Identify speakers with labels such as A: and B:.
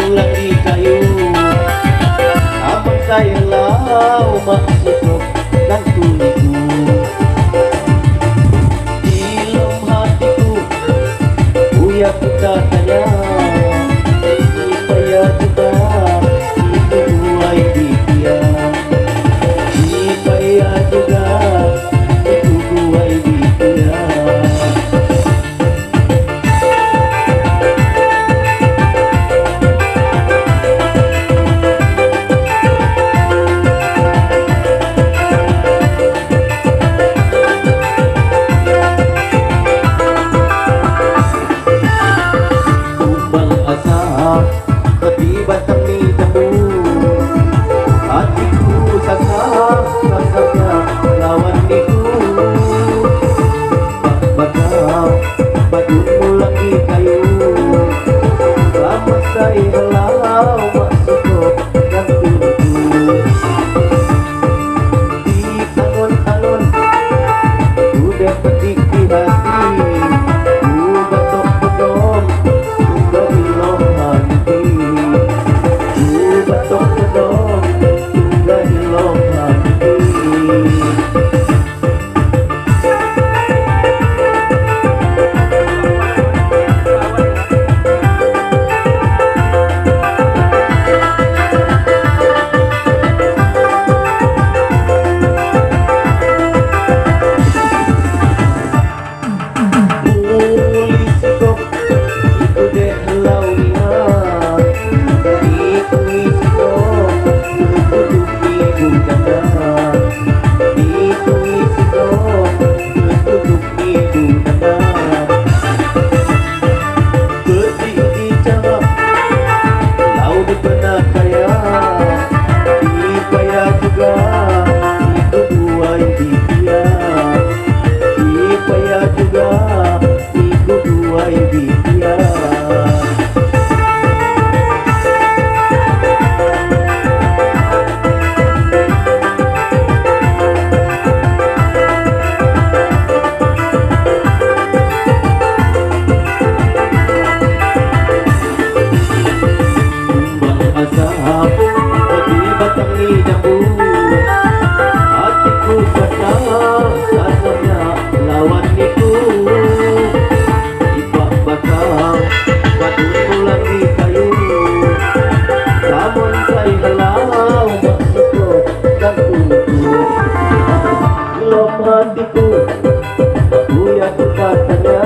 A: lagi kayu abang saya lau maksudku dan tuliku di lom hatiku uya kita tanya supaya juga itu buai di dia supaya juga itu buai di dia. Batang ni tamu hatiku sasapnya lawan niku bakal badumu lagi kayu lama saya halau masuk dan tubuhku di alun-alun udah petik di hati ku batok pedom dari lom hati batok pedom dari lom hati. Hatiku sasanya lawan niku ibak bakal badumu lagi kayu namun saya halau maksudku dan tubuhku lom hatiku aku ya katanya